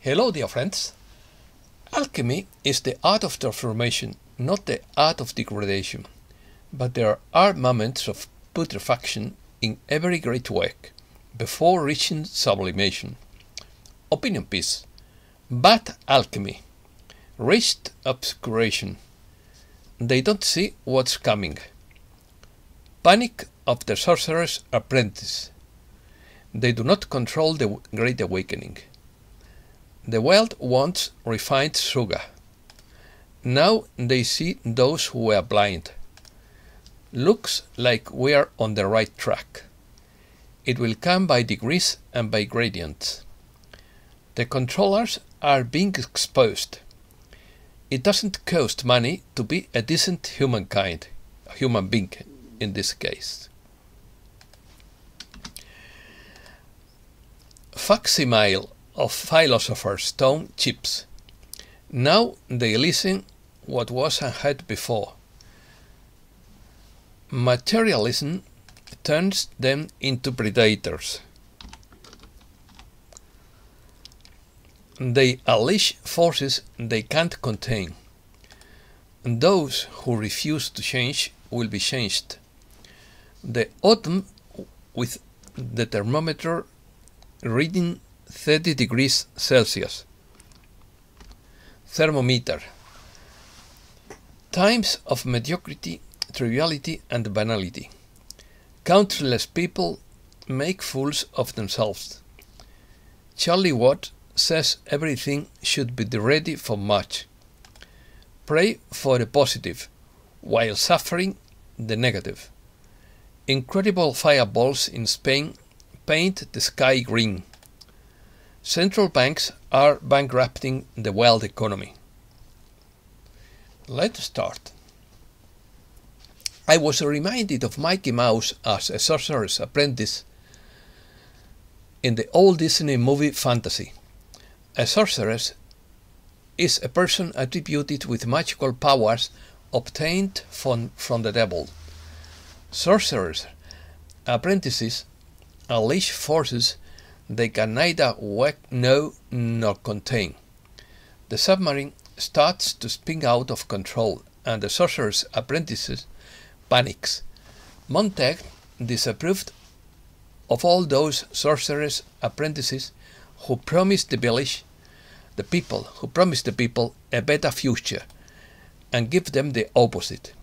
Hello, dear friends. Alchemy is the art of transformation, not the art of degradation. But there are moments of putrefaction in every great work, before reaching sublimation. Opinion piece. Bad alchemy. Reached obscuration. They don't see what's coming. Panic of the sorcerer's apprentice. They do not control the Great Awakening. The world wants refined sugar. Now they see those who were blind. Looks like we are on the right track. It will come by degrees and by gradients. The controllers are being exposed. It doesn't cost money to be a decent human being in this case. Facsimile of philosopher's stone chips. Now they listen what was unheard before. Materialism turns them into predators. They unleash forces they can't contain. Those who refuse to change will be changed. The autumn with the thermometer reading 30 degrees Celsius. Thermometer. Times of mediocrity, triviality and banality. Countless people make fools of themselves. Charlie Watt says everything should be ready for much. Pray for the positive, while suffering the negative. Incredible fireballs in Spain paint the sky green. Central banks are bankrupting the world economy. Let's start. I was reminded of Mickey Mouse as a sorcerer's apprentice in the old Disney movie Fantasy. A sorceress is a person attributed with magical powers obtained from the devil. Sorcerers' apprentices unleash forces they can neither know nor contain. The submarine starts to spin out of control, and the sorcerer's apprentice panics. Montag disapproved of all those sorcerer's apprentices who promised the people a better future, and give them the opposite.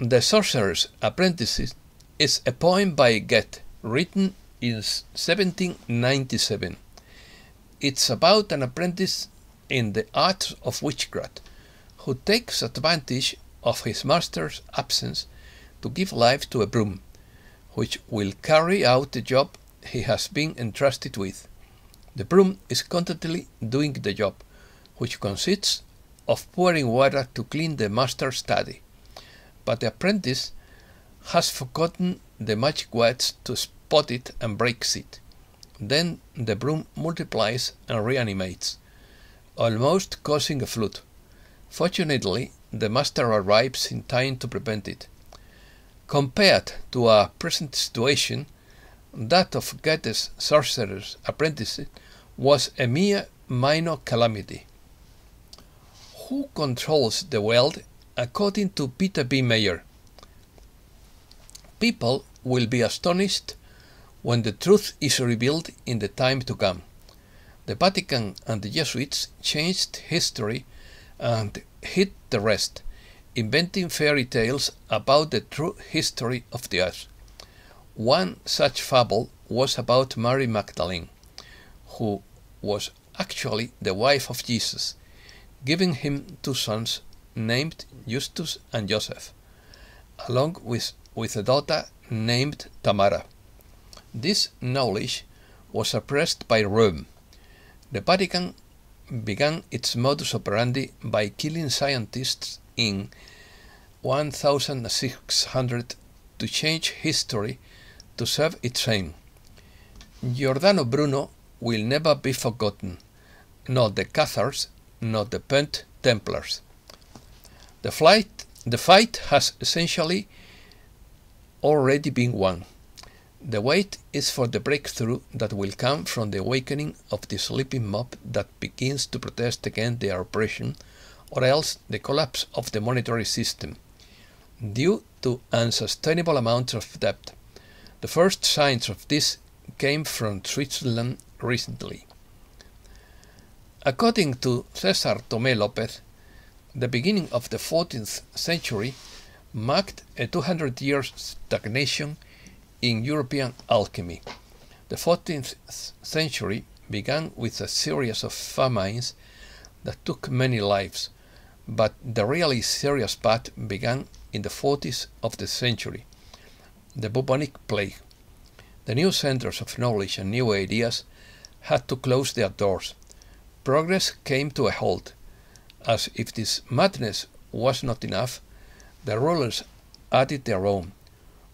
The Sorcerer's Apprentice is a poem by Goethe, written in 1797. It's about an apprentice in the art of witchcraft who takes advantage of his master's absence to give life to a broom, which will carry out the job he has been entrusted with. The broom is constantly doing the job, which consists of pouring water to clean the master's study. But the apprentice has forgotten the magic words to spot it and breaks it. Then the broom multiplies and reanimates, almost causing a flood. Fortunately, the master arrives in time to prevent it. Compared to our present situation, that of Goethe's Sorcerer's Apprentice was a mere minor calamity. Who controls the world according to Peter B. Mayer? People will be astonished when the truth is revealed in the time to come. The Vatican and the Jesuits changed history and hid the rest, inventing fairy tales about the true history of the earth. One such fable was about Mary Magdalene, who was actually the wife of Jesus, giving him two sons named Justus and Joseph, along with a daughter named Tamara. This knowledge was suppressed by Rome. The Vatican began its modus operandi by killing scientists in 1600 to change history to serve its aim. Giordano Bruno will never be forgotten, nor the Cathars, nor the Pent Templars. The fight has essentially already been won. The wait is for the breakthrough that will come from the awakening of the sleeping mob that begins to protest against their oppression, or else the collapse of the monetary system, due to unsustainable amounts of debt. The first signs of this came from Switzerland recently. According to César Tomé López, the beginning of the 14th century marked a 200-year stagnation in European alchemy. The 14th century began with a series of famines that took many lives, but the really serious part began in the 40s of the century, the bubonic plague. The new centers of knowledge and new ideas had to close their doors. Progress came to a halt. As if this madness was not enough, the rulers added their own.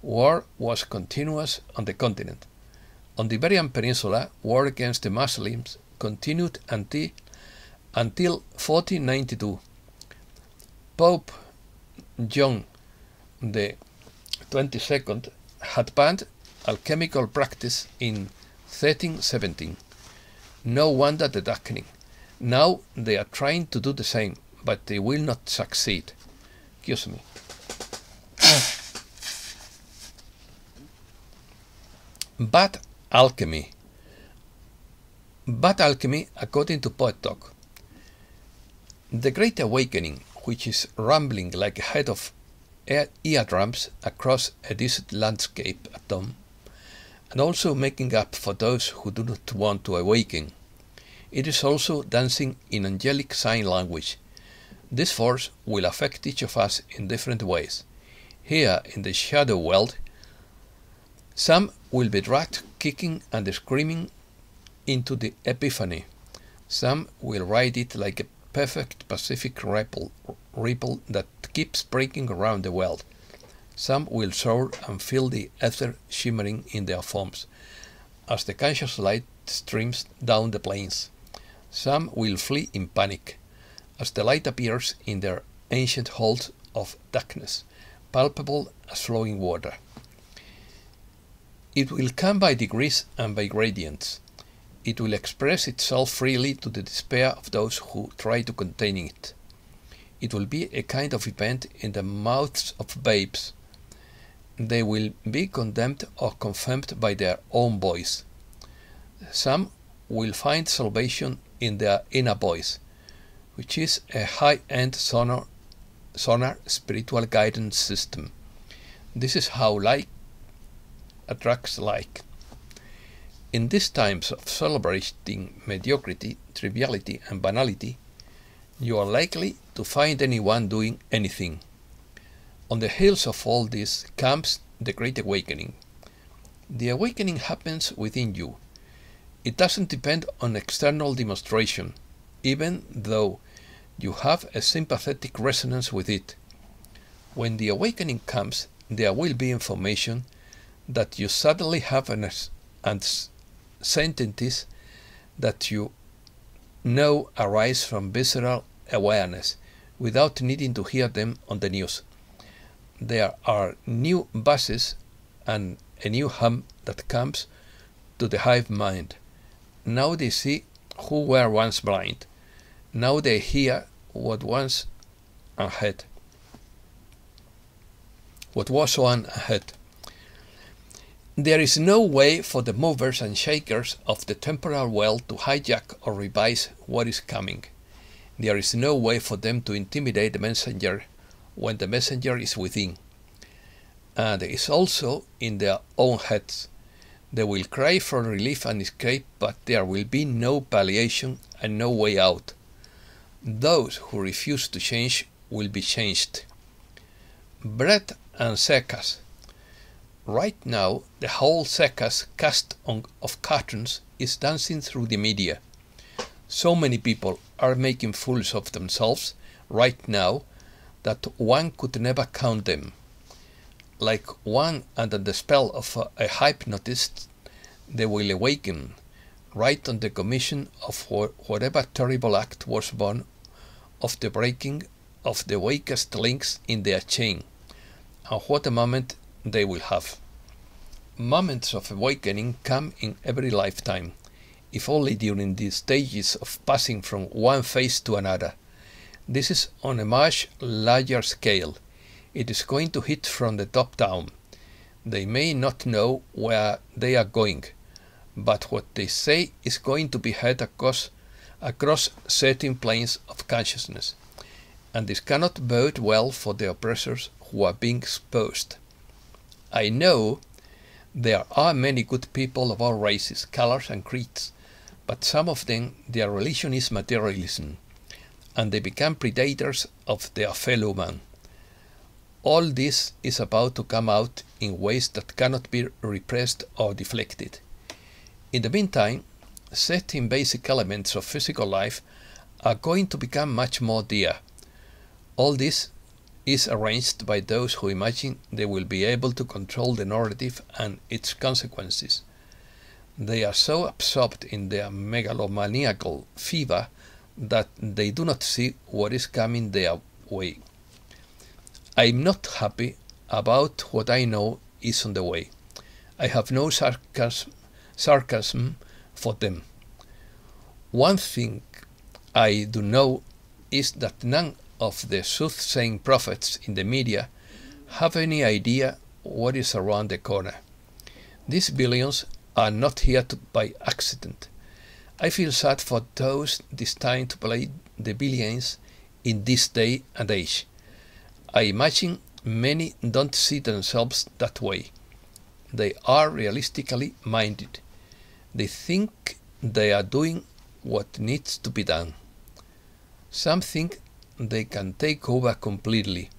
War was continuous on the continent. On the Iberian Peninsula, war against the Muslims continued until 1492. Pope John the 22nd had banned alchemical practice in 1317. No wonder the darkening. Now they are trying to do the same, but they will not succeed. Excuse me. Bad alchemy. Bad alchemy, according to Poet Talk. The Great Awakening, which is rumbling like a head of eardrums across a desert landscape at dawn, and also making up for those who do not want to awaken. It is also dancing in angelic sign language. This force will affect each of us in different ways. Here in the shadow world, some will be dragged kicking and screaming into the epiphany. Some will ride it like a perfect Pacific ripple that keeps breaking around the world. Some will soar and feel the ether shimmering in their foams as the conscious light streams down the plains. Some will flee in panic as the light appears in their ancient halls of darkness, palpable as flowing water. It will come by degrees and by gradients. It will express itself freely to the despair of those who try to contain it. It will be a kind of event in the mouths of babes. They will be condemned or confirmed by their own voice. Some will find salvation in their inner voice, which is a high-end sonar spiritual guidance system. This is how like attracts like. In these times of celebrating mediocrity, triviality, and banality, you are likely to find anyone doing anything. On the heels of all this comes the Great Awakening. The awakening happens within you. It doesn't depend on external demonstration, even though you have a sympathetic resonance with it. When the awakening comes, there will be information that you suddenly have and sentences that you know arise from visceral awareness without needing to hear them on the news. There are new buzzes and a new hum that comes to the hive mind. Now they see who were once blind. Now they hear what was unheard. There is no way for the movers and shakers of the temporal world to hijack or revise what is coming. There is no way for them to intimidate the messenger when the messenger is within, and is also in their own heads. They will cry for relief and escape, but there will be no palliation and no way out. Those who refuse to change will be changed. Bread and secas. Right now, the whole secas cast of cartoons is dancing through the media. So many people are making fools of themselves right now that one could never count them. Like one under the spell of a hypnotist, they will awaken right on the commission of whatever terrible act was born of the breaking of the weakest links in their chain, and what a moment they will have. Moments of awakening come in every lifetime, if only during the stages of passing from one phase to another. This is on a much larger scale. It is going to hit from the top down. They may not know where they are going, but what they say is going to be heard across certain planes of consciousness, and this cannot bode well for the oppressors who are being exposed. I know there are many good people of all races, colors and creeds, but some of them, their religion is materialism, and they become predators of their fellow man. All this is about to come out in ways that cannot be repressed or deflected. In the meantime, certain basic elements of physical life are going to become much more dear. All this is arranged by those who imagine they will be able to control the narrative and its consequences. They are so absorbed in their megalomaniacal fever that they do not see what is coming their way. I am not happy about what I know is on the way. I have no sarcasm for them. One thing I do know is that none of the soothsaying prophets in the media have any idea what is around the corner. These billions are not here by accident. I feel sad for those destined to play the billions in this day and age. I imagine many don't see themselves that way. They are realistically minded. They think they are doing what needs to be done. Some think they can take over completely,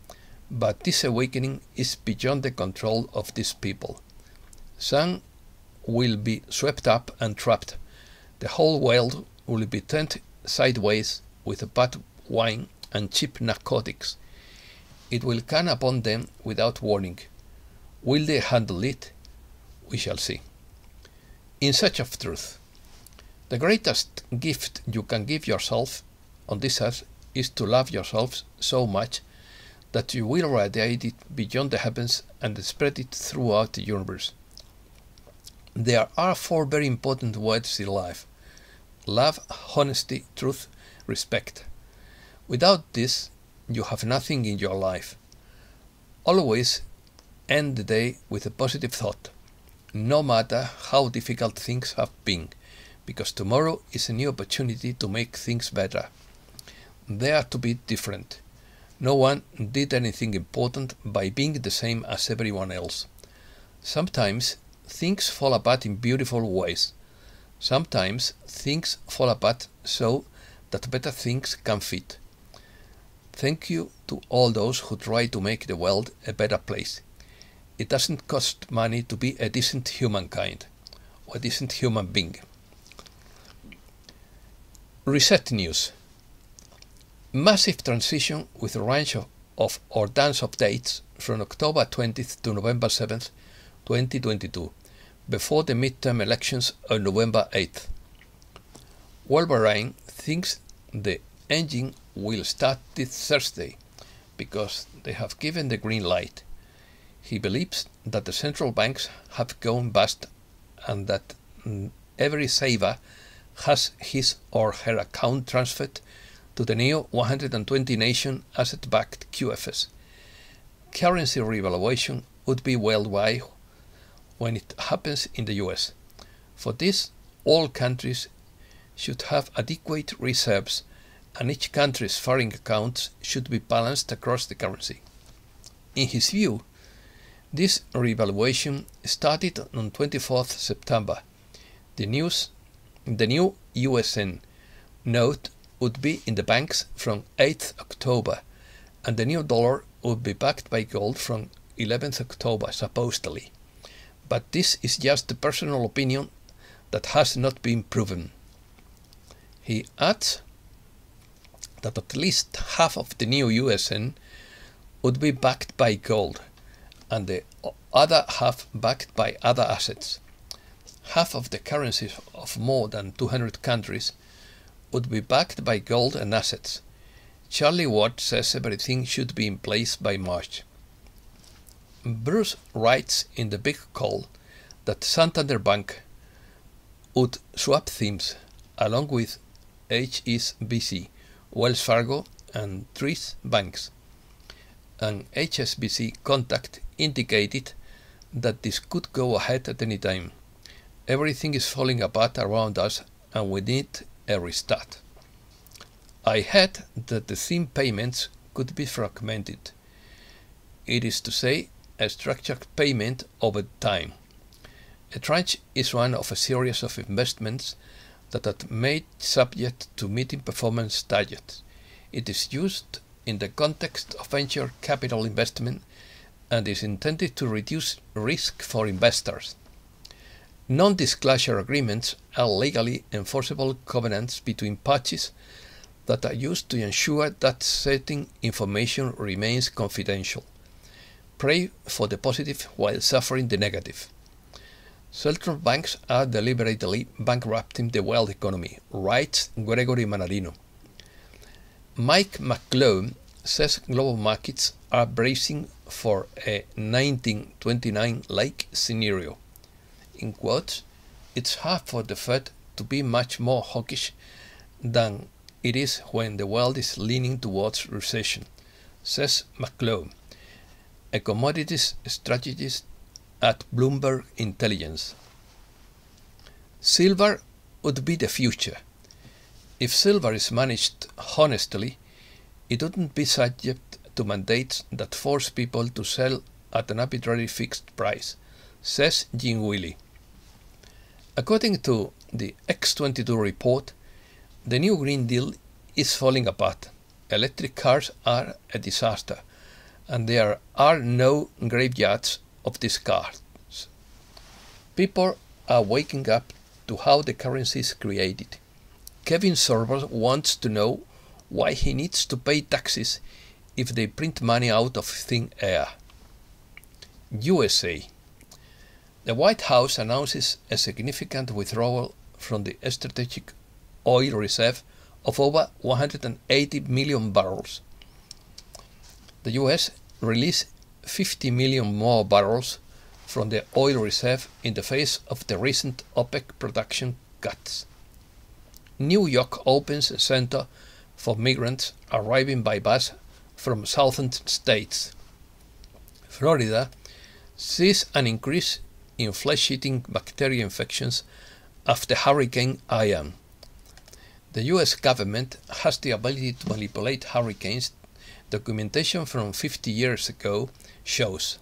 but this awakening is beyond the control of these people. Some will be swept up and trapped. The whole world will be turned sideways with bad wine and cheap narcotics. It will come upon them without warning. Will they handle it? We shall see. In search of truth. The greatest gift you can give yourself on this earth is to love yourself so much that you will radiate it beyond the heavens and spread it throughout the universe. There are 4 very important words in life: love, honesty, truth, respect. Without this, you have nothing in your life. Always end the day with a positive thought, no matter how difficult things have been, because tomorrow is a new opportunity to make things better. They are to be different. No one did anything important by being the same as everyone else. Sometimes things fall apart in beautiful ways. Sometimes things fall apart so that better things can fit. Thank you to all those who try to make the world a better place. It doesn't cost money to be a decent humankind, or a decent human being. Reset news. Massive transition with a range of or dance of dates from October 20th to November 7th, 2022, before the midterm elections on November 8th. Wolverine thinks the engine will start this Thursday because they have given the green light. He believes that the central banks have gone bust and that every saver has his or her account transferred to the new 120 nation asset-backed QFS. Currency revaluation would be worldwide when it happens in the US. For this, all countries should have adequate reserves and each country's foreign accounts should be balanced across the currency. In his view, this revaluation started on 24th September. The new USN note would be in the banks from 8th October, and the new dollar would be backed by gold from 11th October, supposedly. But this is just a personal opinion that has not been proven. He adds that at least half of the new USN would be backed by gold, and the other half backed by other assets. Half of the currencies of more than 200 countries would be backed by gold and assets. Charlie Watt says everything should be in place by March. Bruce writes in The Big Call that Santander Bank would swap themes along with HSBC, Wells Fargo, and three banks. An HSBC contact indicated that this could go ahead at any time. Everything is falling apart around us and we need a restart. I heard that the theme payments could be fragmented. It is to say, a structured payment over time. A tranche is one of a series of investments that are made subject to meeting performance targets. It is used in the context of venture capital investment and is intended to reduce risk for investors. Non-disclosure agreements are legally enforceable covenants between parties that are used to ensure that certain information remains confidential. Pray for the positive while suffering the negative. Central banks are deliberately bankrupting the world economy, writes Gregory Mannarino. Mike McClone says global markets are bracing for a 1929-like scenario. In quotes, it's hard for the Fed to be much more hawkish than it is when the world is leaning towards recession, says McClone, a commodities strategist at Bloomberg Intelligence. Silver would be the future. If silver is managed honestly, it wouldn't be subject to mandates that force people to sell at an arbitrary fixed price, says Jim Willey. According to the X22 report, the new Green Deal is falling apart. Electric cars are a disaster, and there are no graveyards of these cars. People are waking up to how the currency is created. Kevin Sorbo wants to know why he needs to pay taxes if they print money out of thin air. USA. The White House announces a significant withdrawal from the strategic oil reserve of over 180 million barrels. The US released 50 million more barrels from the oil reserve in the face of the recent OPEC production cuts. New York opens a center for migrants arriving by bus from southern states. Florida sees an increase in flesh-eating bacteria infections after Hurricane Ian. The US government has the ability to manipulate hurricanes. Documentation from 50 years ago shows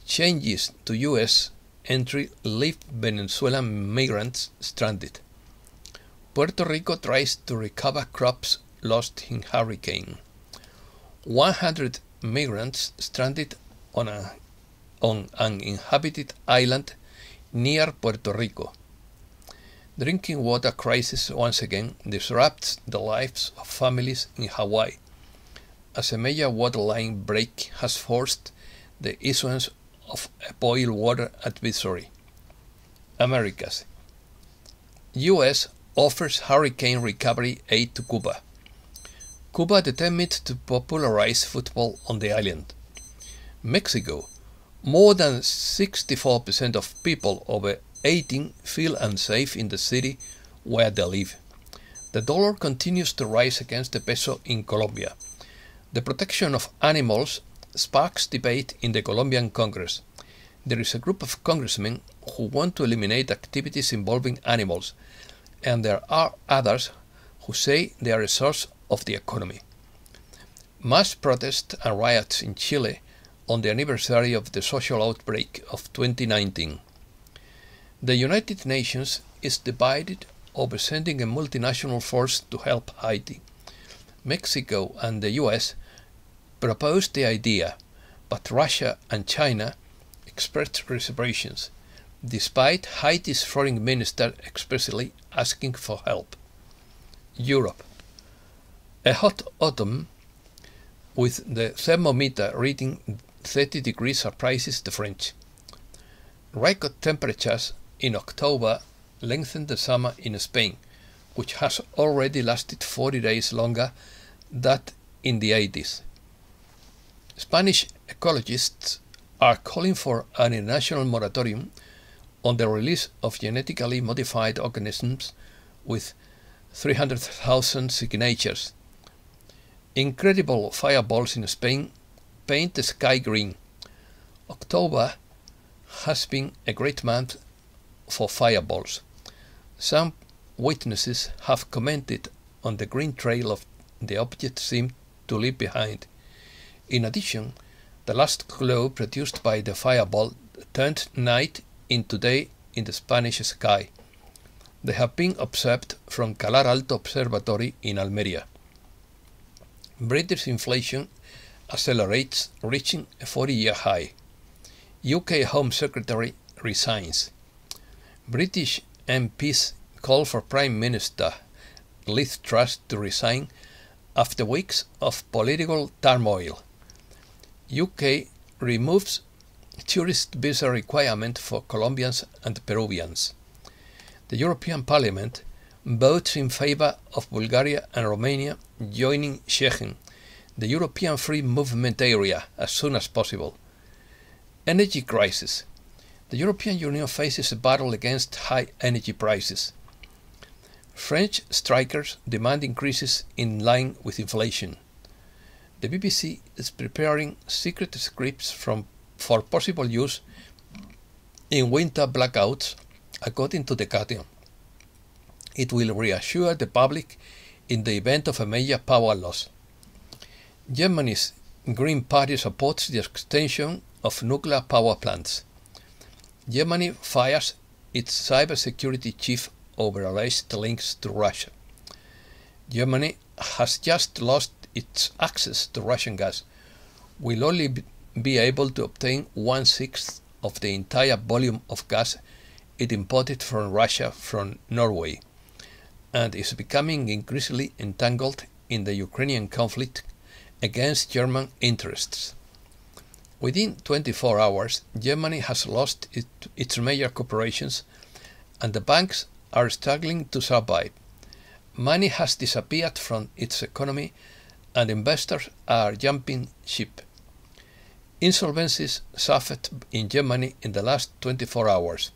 changes to US entry leave Venezuelan migrants stranded. Puerto Rico tries to recover crops lost in hurricane. 100 migrants stranded on an uninhabited island near Puerto Rico. Drinking water crisis once again disrupts the lives of families in Hawaii, as a major water line break has forced the issuance of a boil water advisory. Americas. US offers hurricane recovery aid to Cuba. Cuba determined to popularize football on the island. Mexico. More than 64% of people over 18 feel unsafe in the city where they live. The dollar continues to rise against the peso in Colombia. The protection of animals sparks debate in the Colombian Congress. There is a group of congressmen who want to eliminate activities involving animals, and there are others who say they are a source of the economy. Mass protests and riots in Chile on the anniversary of the social outbreak of 2019. The United Nations is divided over sending a multinational force to help Haiti. Mexico and the US proposed the idea, but Russia and China expressed reservations, despite Haiti's foreign minister expressly asking for help. Europe. A hot autumn with the thermometer reading 30 degrees surprises the French. Record temperatures in October lengthened the summer in Spain, which has already lasted 40 days longer than in the 80s. Spanish ecologists are calling for an international moratorium on the release of genetically modified organisms with 300,000 signatures. Incredible fireballs in Spain paint the sky green. October has been a great month for fireballs. Some witnesses have commented on the green trail of the object seemed to leave behind. In addition, the last glow produced by the fireball turned night into day in the Spanish sky. They have been observed from Calar Alto Observatory in Almería. British inflation accelerates, reaching a 40-year high. UK Home Secretary resigns. British MPs call for Prime Minister Liz Truss to resign after weeks of political turmoil. UK removes tourist visa requirement for Colombians and Peruvians. The European Parliament votes in favor of Bulgaria and Romania joining Schengen, the European Free Movement Area, as soon as possible. Energy crisis. The European Union faces a battle against high energy prices. French strikers demand increases in line with inflation. The BBC is preparing secret scripts for possible use in winter blackouts, according to The Guardian. It will reassure the public in the event of a major power loss. Germany's Green Party supports the extension of nuclear power plants. Germany fires its cybersecurity chief over alleged links to Russia. Germany has just lost its access to Russian gas, will only be able to obtain 1/6 of the entire volume of gas it imported from Russia from Norway, and is becoming increasingly entangled in the Ukrainian conflict against German interests. Within 24 hours, Germany has lost its major corporations, and the banks are struggling to survive. Money has disappeared from its economy, and investors are jumping ship. Insolvencies suffered in Germany in the last 24 hours.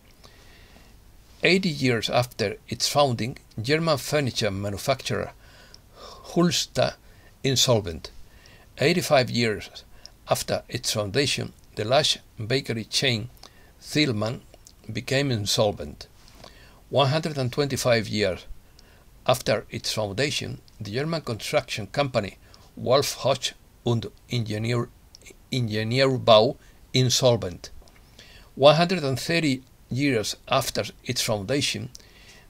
80 years after its founding, German furniture manufacturer Hulsta insolvent. 85 years after its foundation, the large bakery chain Thielmann became insolvent. 125 years after its foundation, the German construction company Wolf Hoch und Ingenieurbau insolvent. 130 years after its foundation,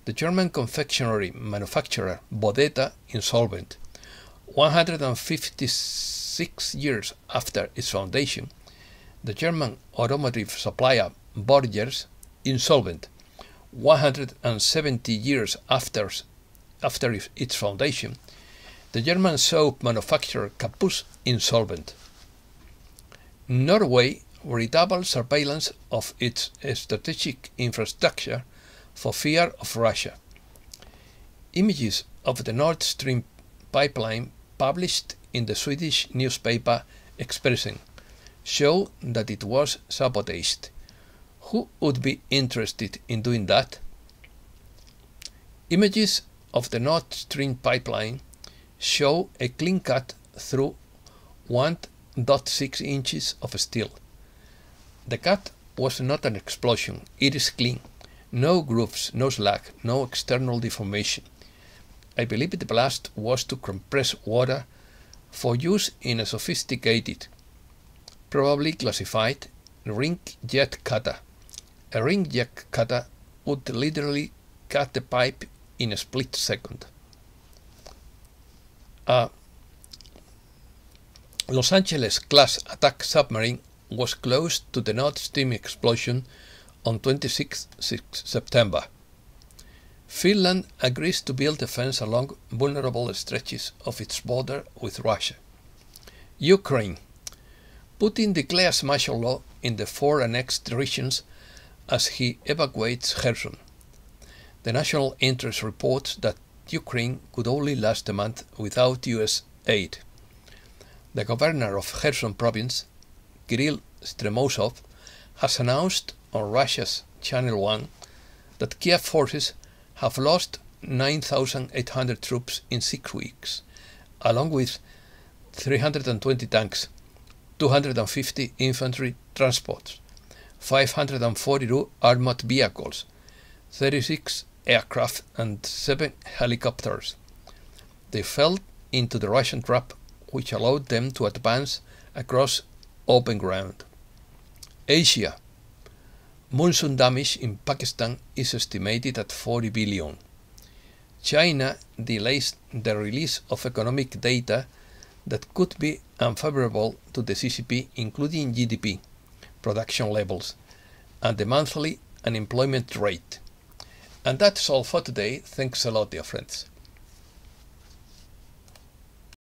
the German confectionery manufacturer Bodetta insolvent. 156 years after its foundation, the German automotive supplier Borgers insolvent. 170 years after its foundation, the German soap manufacturer Capus insolvent. Norway redoubled surveillance of its strategic infrastructure for fear of Russia. Images of the Nord Stream pipeline published in the Swedish newspaper Expressen show that it was sabotaged. Who would be interested in doing that? Images of the Nord Stream pipeline show a clean cut through 1.6 inches of steel. The cut was not an explosion, it is clean. No grooves, no slag, no external deformation. I believe the blast was to compress water for use in a sophisticated, probably classified, ring jet cutter. A ring jet cutter would literally cut the pipe in a split second. A Los Angeles-class attack submarine was close to the Nord Stream explosion on 26 September. Finland agrees to build a fence along vulnerable stretches of its border with Russia. Ukraine. Putin declares martial law in the 4 annexed regions as he evacuates Kherson. The National Interest reports that Ukraine could only last a month without US aid. The governor of Kherson province, Kirill Stremosov, has announced on Russia's Channel 1, that Kiev forces have lost 9,800 troops in 6 weeks, along with 320 tanks, 250 infantry transports, 542 armored vehicles, 36 aircraft and 7 helicopters. They fell into the Russian trap, which allowed them to advance across open ground. Asia. Monsoon damage in Pakistan is estimated at 40 billion. China delays the release of economic data that could be unfavorable to the CCP, including GDP, production levels, and the monthly unemployment rate. And that's all for today. Thanks a lot, dear friends.